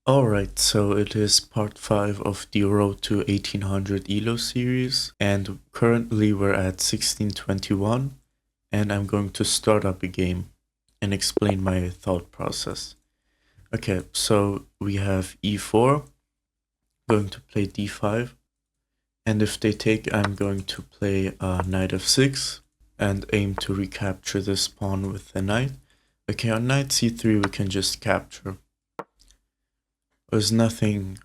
Alright, so it is part 5 of the Road to 1800 ELO series, and currently we're at 1621, and I'm going to start up a game and explain my thought process. Okay, so we have e4, going to play d5, and if they take, I'm going to play knight f6, and aim to recapture this pawn with the knight. Okay, on knight c3 we can just capture. There's nothing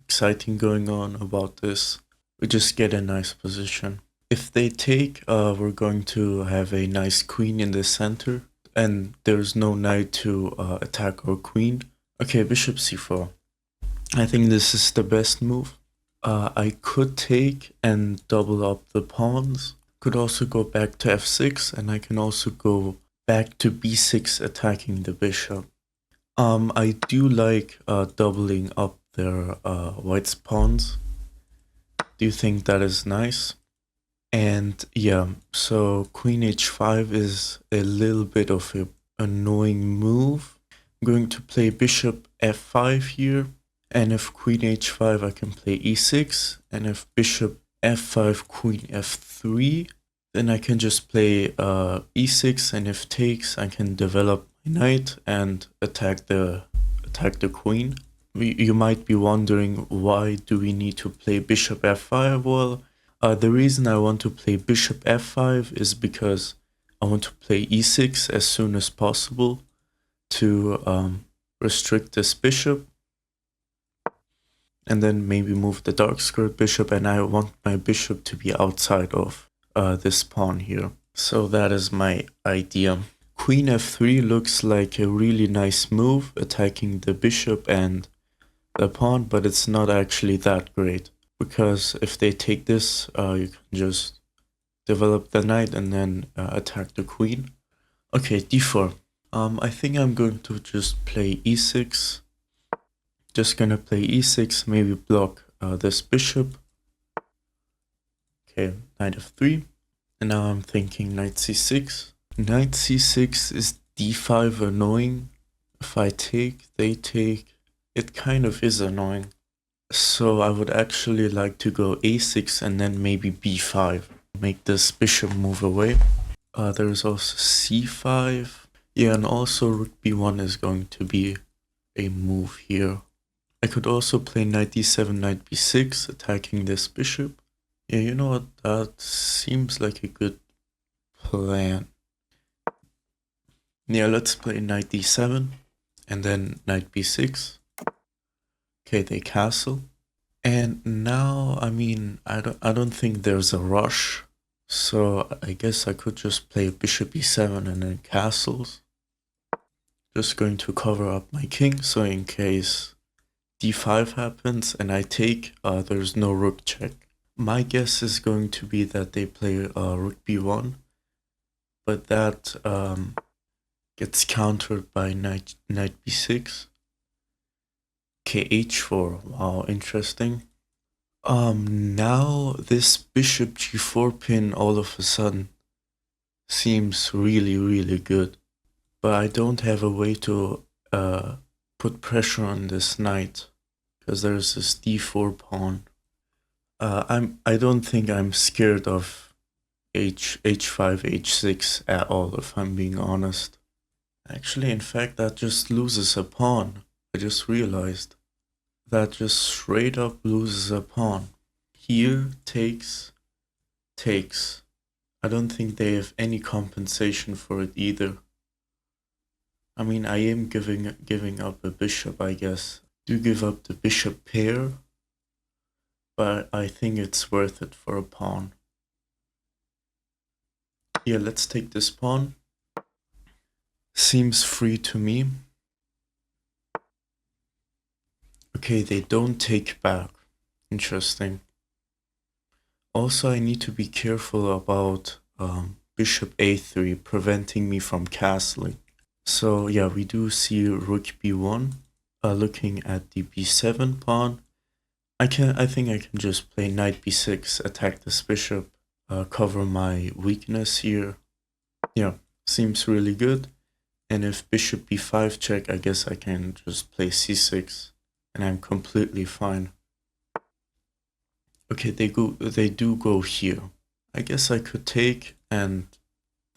exciting going on about this. We just get a nice position. If they take, we're going to have a nice queen in the center, and there's no knight to attack our queen. Okay, bishop c4. I think this is the best move. I could take and double up the pawns. Could also go back to f6, and I can also go back to b6 attacking the bishop. I do like doubling up their white's pawns. Do you think that is nice? And yeah, so queen h5 is a little bit of an annoying move. I'm going to play bishop f5 here, and if queen h5 I can play e6, and if bishop f5 queen f3, then I can just play e6, and if takes I can develop my knight and attack the queen. You might be wondering, why do we need to play bishop f5? Well, the reason I want to play bishop f5 is because I want to play e6 as soon as possible to restrict this bishop, and then maybe move the dark squared bishop, and I want my bishop to be outside of this pawn here. So that is my idea. Queen f3 looks like a really nice move, attacking the bishop and the pawn, but it's not actually that great, because if they take this, you can just develop the knight and then attack the queen. Okay, d4. I think I'm going to just play e6. Just gonna play e6, maybe block this bishop. Okay, knight f3. And now I'm thinking knight c6. Knight c6 is d5 annoying. If I take, they take. It kind of is annoying. So I would actually like to go a6 and then maybe b5. Make this bishop move away. There's also c5. Yeah, and also rook b1 is going to be a move here. I could also play knight d7, knight b6, attacking this bishop. Yeah, you know what? That seems like a good plan. Yeah, let's play knight d7 and then knight b6. Okay, they castle. And now, I mean, I don't think there's a rush. So I guess I could just play bishop e7 and then castles. Just going to cover up my king, so in case d5 happens and I take, there's no rook check. My guess is going to be that they play rook b1, but that gets countered by knight b6. Okay, h4. Wow, interesting. Now this bishop g4 pin all of a sudden seems really good, but I don't have a way to put pressure on this knight because there's this d4 pawn. I don't think I'm scared of h5, h6 at all, if I'm being honest. Actually, in fact, that just loses a pawn. I just realized. That just straight up loses a pawn. Here, takes. I don't think they have any compensation for it either. I mean, I am giving up a bishop, I guess. Do give up the bishop pair, but I think it's worth it for a pawn. Yeah, let's take this pawn. Seems free to me. Okay, they don't take back. Interesting. Also, I need to be careful about bishop a3 preventing me from castling. So yeah, we do see rook b1. Looking at the b7 pawn, I think I can just play knight b6, attack this bishop, cover my weakness here. Yeah, seems really good. And if bishop b5 check, I guess I can just play c6 and I'm completely fine. Okay, they do go here. I guess I could take and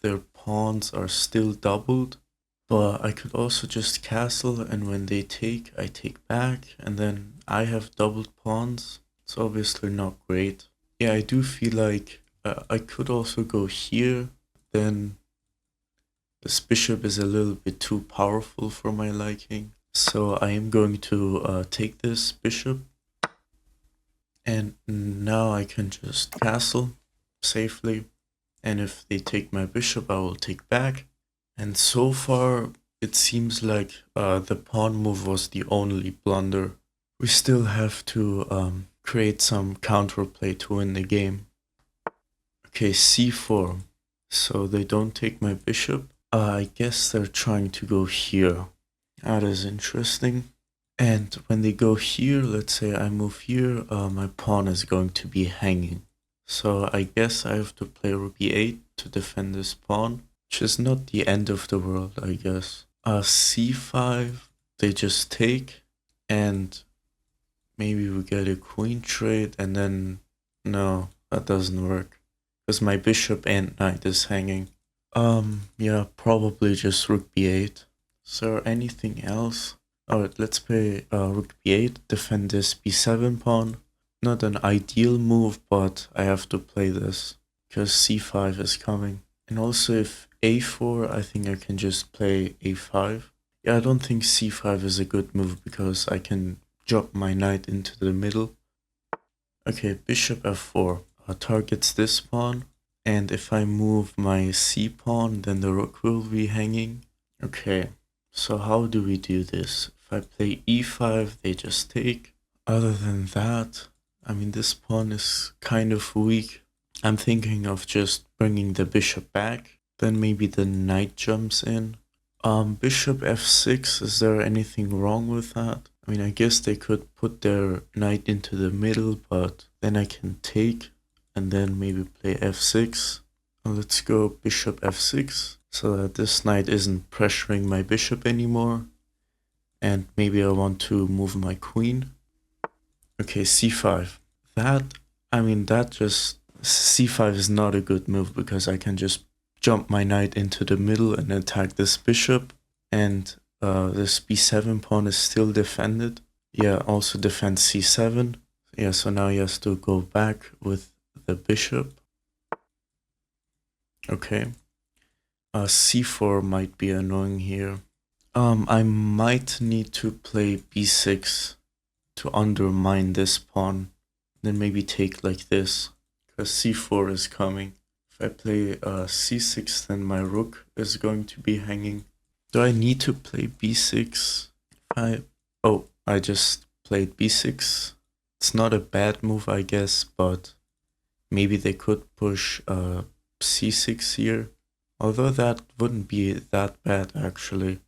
their pawns are still doubled, but I could also just castle, and when they take, I take back, and then I have doubled pawns. It's obviously not great. Yeah, I do feel like I could also go here, then this bishop is a little bit too powerful for my liking. So I am going to take this bishop, and now I can just castle safely. And if they take my bishop, I will take back. And so far, it seems like the pawn move was the only blunder. We still have to create some counterplay to win the game. Okay, c4. So they don't take my bishop. I guess they're trying to go here. That is interesting. And when they go here, let's say I move here, my pawn is going to be hanging. So I guess I have to play rook e8 to defend this pawn, which is not the end of the world, I guess. c5, they just take, and maybe we get a queen trade, and then no, that doesn't work, because my bishop and knight is hanging. Yeah, probably just rook b8. Is there anything else? Alright, let's play rook b8, defend this b7 pawn. Not an ideal move, but I have to play this because c5 is coming. And also if a4, I think I can just play a5. Yeah, I don't think c5 is a good move because I can drop my knight into the middle. Okay, bishop f4 targets this pawn. And if I move my c pawn, then the rook will be hanging. Okay, so how do we do this? If I play e5, they just take. Other than that, I mean, this pawn is kind of weak. I'm thinking of just bringing the bishop back. Then maybe the knight jumps in. Bishop f6, is there anything wrong with that? I mean, I guess they could put their knight into the middle, but then I can take and then maybe play f6. Let's go bishop f6 so that this knight isn't pressuring my bishop anymore. And maybe I want to move my queen. Okay, c5. C5 is not a good move because I can just jump my knight into the middle and attack this bishop. And this b7 pawn is still defended. Yeah, also defend c7. Yeah, so now he has to go back with the bishop. Okay. c4 might be annoying here. I might need to play b6 to undermine this pawn, then maybe take like this, because c4 is coming. If I play c6, then my rook is going to be hanging. Do I need to play b6? I just played b6. It's not a bad move, I guess, but maybe they could push c6 here. Although that wouldn't be that bad, actually.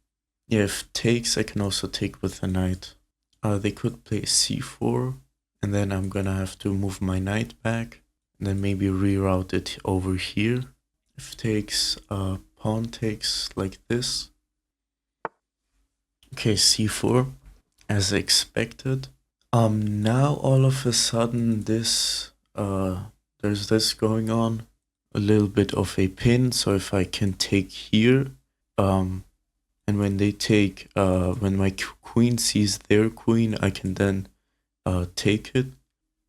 Yeah, if takes, I can also take with the knight. They could play c4, and then I'm gonna have to move my knight back, and then maybe reroute it over here. If takes, pawn takes like this. Okay, c4, as expected. Now all of a sudden this, there's this going on, a little bit of a pin, so if I can take here, and when they take, when my queen sees their queen, I can then take it.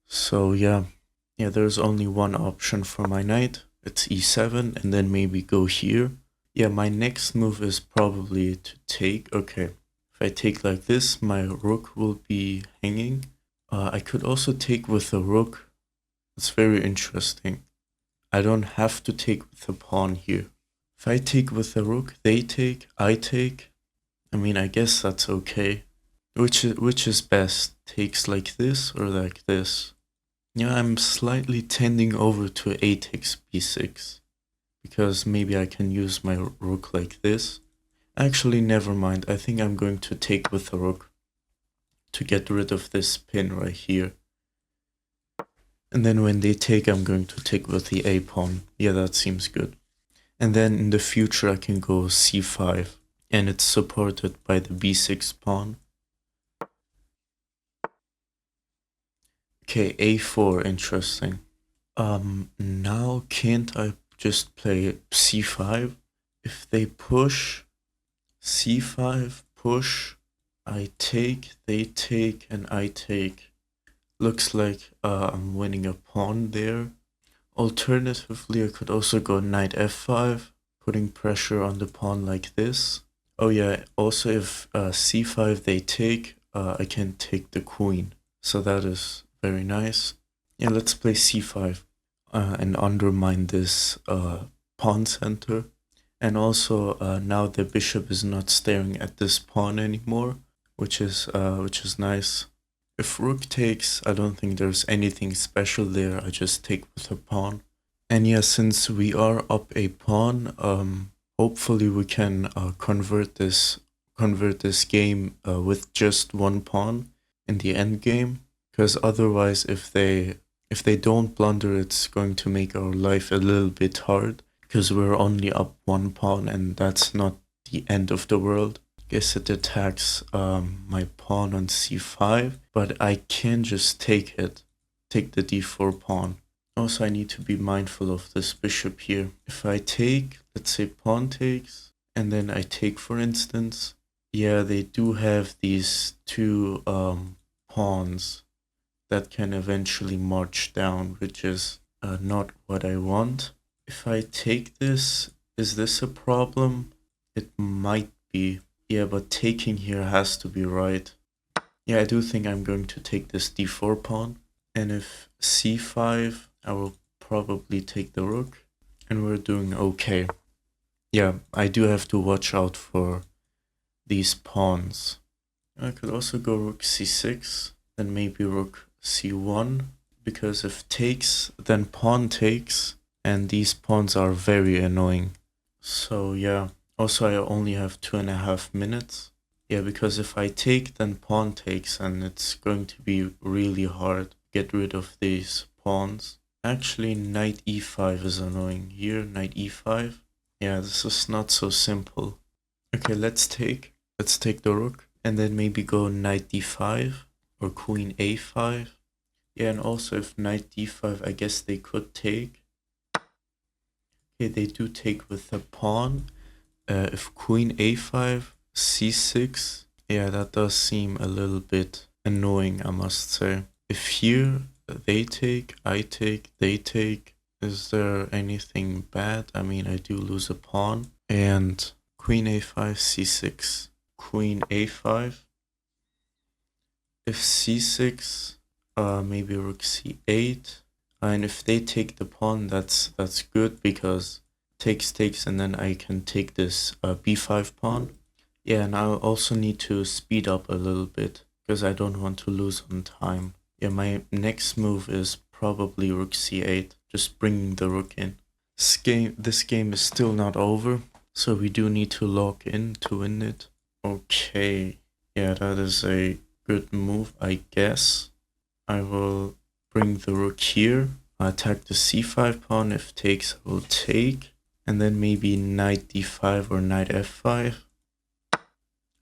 So yeah, there's only one option for my knight. It's e7 and then maybe go here. Yeah, my next move is probably to take. Okay, if I take like this, my rook will be hanging. I could also take with the rook. It's very interesting. I don't have to take with the pawn here. If I take with the rook, they take, I take. I mean, I guess that's okay. Which is best? Takes like this or like this? Yeah, I'm slightly tending over to a takes b6. Because maybe I can use my rook like this. Actually, never mind. I think I'm going to take with the rook to get rid of this pin right here. And then when they take, I'm going to take with the a pawn. Yeah, that seems good. And then in the future, I can go c5. and it's supported by the b6 pawn. Okay, a4, interesting. Now can't I just play c5? If they push, c5, push, I take, they take, and I take. Looks like I'm winning a pawn there. Alternatively, I could also go knight f5, putting pressure on the pawn like this. Oh yeah, also if c5 they take, I can take the queen. So that is very nice. Yeah, let's play c5 and undermine this pawn center. And also now the bishop is not staring at this pawn anymore, which is nice. If rook takes, I don't think there's anything special there. I just take with a pawn. And yeah, since we are up a pawn, hopefully we can convert this game with just one pawn in the end game. Because otherwise, if they don't blunder, it's going to make our life a little bit hard. Because we're only up one pawn, and that's not the end of the world. Guess it attacks my pawn on c5, but I can just take the d4 pawn. Also, I need to be mindful of this bishop here. If I take, let's say pawn takes, and then I take, for instance, yeah, they do have these two pawns that can eventually march down, which is not what I want. If I take this, is this a problem? It might be. Yeah, but taking here has to be right. Yeah, I do think I'm going to take this d4 pawn. And if c5, I will probably take the rook. And we're doing okay. Yeah, I do have to watch out for these pawns. I could also go rook c6, then maybe rook c1. Because if takes, then pawn takes. And these pawns are very annoying. So yeah, also I only have 2.5 minutes. Yeah, because if I take, then pawn takes, and it's going to be really hard to get rid of these pawns. Actually, knight e5 is annoying. Here, knight e5. Yeah, this is not so simple. Okay, let's take the rook, and then maybe go knight d5 or queen a5. Yeah, and also if knight d5, I guess they could take. Okay, they do take with the pawn. If queen a5, c6, yeah, that does seem a little bit annoying, I must say. If here they take, I take, they take, is there anything bad? I mean, I do lose a pawn. And queen a5, c6, queen a5. If c6, maybe rook c8. And if they take the pawn, that's good, because takes, and then I can take this b5 pawn. Yeah, and I also need to speed up a little bit, because I don't want to lose on time. Yeah, my next move is probably rook c8, just bringing the rook in. This game is still not over, so we do need to lock in to win it. Okay, yeah, that is a good move, I guess. I will bring the rook here, attack the c5 pawn. If takes, I will take, and then maybe knight d5 or knight f5.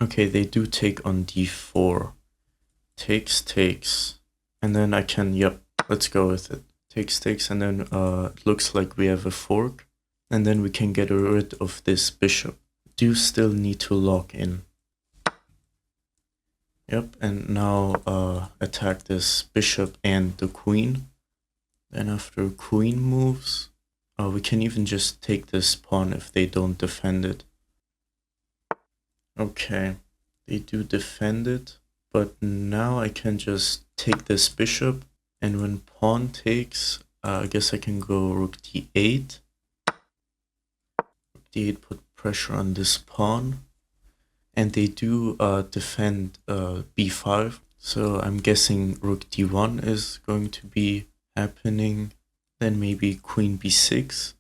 Okay, they do take on d4. Takes, and then I can, yep, let's go with it. Takes, and then it looks like we have a fork, and then we can get rid of this bishop. Do still need to lock in. Yep, and now attack this bishop and the queen. Then after queen moves, we can even just take this pawn if they don't defend it. Okay, they do defend it, but now I can just take this bishop, and when pawn takes, I guess I can go rook d8. Rook d8 put pressure on this pawn. And they do defend b5, so I'm guessing rook d1 is going to be happening. Then maybe queen b6.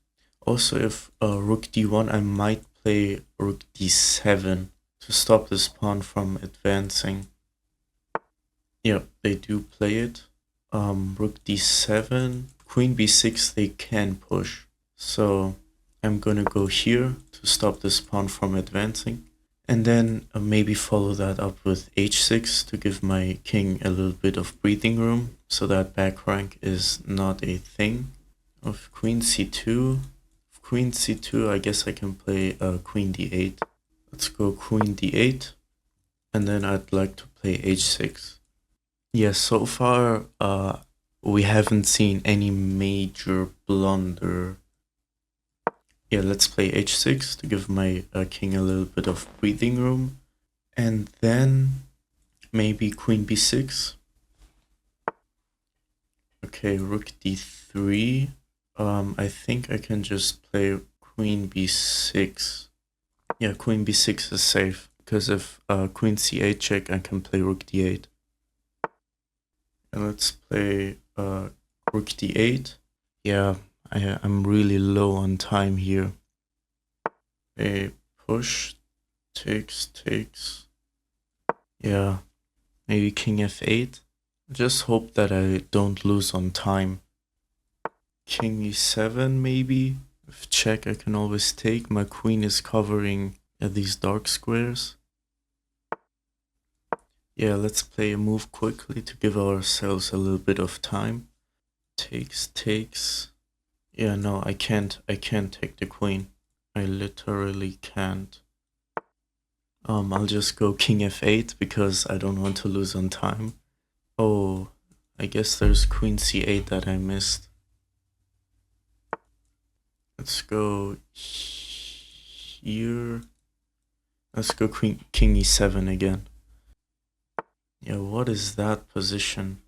Also, if rook d1, I might play rook d7 to stop this pawn from advancing. Yep, they do play it. Rook d7, queen b6, they can push. So I'm gonna go here to stop this pawn from advancing. And then maybe follow that up with h6 to give my king a little bit of breathing room, so that back rank is not a thing. Of queen c2, I guess I can play queen d8. Let's go queen d8, and then I'd like to play h6. Yeah, so far we haven't seen any major blunder. Yeah, let's play h6 to give my king a little bit of breathing room. And then maybe queen b6. Okay, rook d3. I think I can just play queen b6. Yeah, queen b6 is safe, because if queen c8 check, I can play rook d8. And let's play rook d8. Yeah, I'm really low on time here. A push, takes. Yeah, maybe king f8. Just hope that I don't lose on time. King e7 maybe. If check, I can always take. My queen is covering these dark squares. Yeah, let's play a move quickly to give ourselves a little bit of time. Takes. Yeah, no, I can't take the queen. I literally can't. I'll just go king f8 because I don't want to lose on time. Oh, I guess there's queen c8 that I missed. Let's go here. Let's go king e7 again. Yeah, what is that position?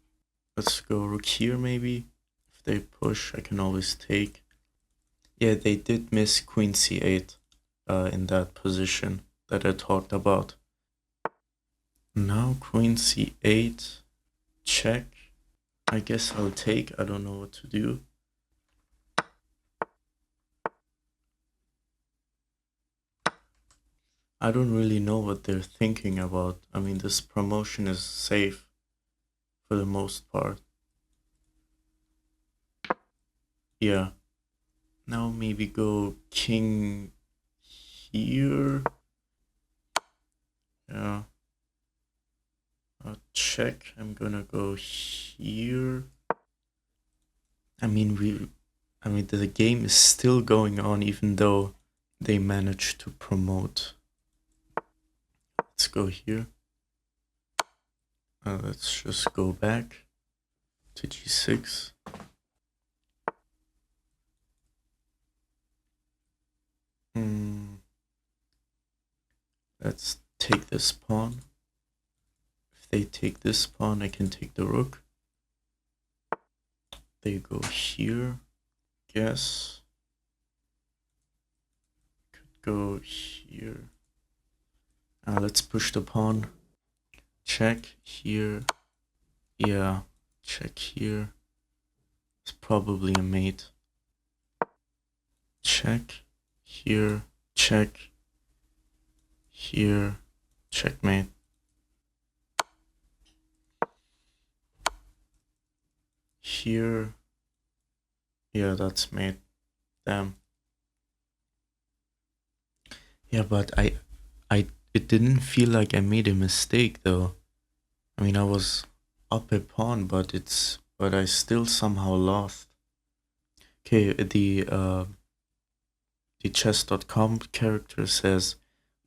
Let's go rook here maybe. If they push, I can always take. Yeah, they did miss queen c8 in that position that I talked about. Now queen c8, check. I guess I'll take. I don't know what to do. I don't really know what they're thinking about. I mean, this promotion is safe for the most part. Yeah. Now maybe go king here. Yeah. Check. I'm gonna go here. I mean, the game is still going on even though they managed to promote. Let's go here. Let's just go back to g6. Let's take this pawn. If they take this pawn, I can take the rook. They go here. Guess. Could go here. Let's push the pawn. Check here. Yeah, check here. It's probably a mate. Check here. Check here. Checkmate. Here. Yeah, that's mate. Damn. Yeah, but it didn't feel like I made a mistake though. I mean, I was up a pawn, but I still somehow lost. Okay, the chess.com character says,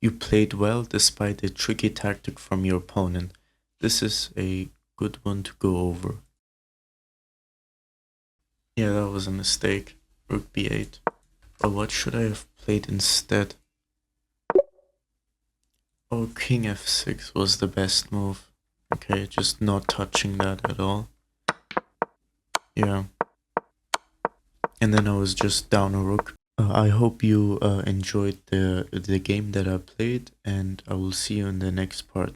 you played well despite a tricky tactic from your opponent. This is a good one to go over. Yeah, that was a mistake. Rook b8. But what should I have played instead? Oh, king f6 was the best move. Okay, just not touching that at all. Yeah. And then I was just down a rook. I hope you enjoyed the game that I played, and I will see you in the next part.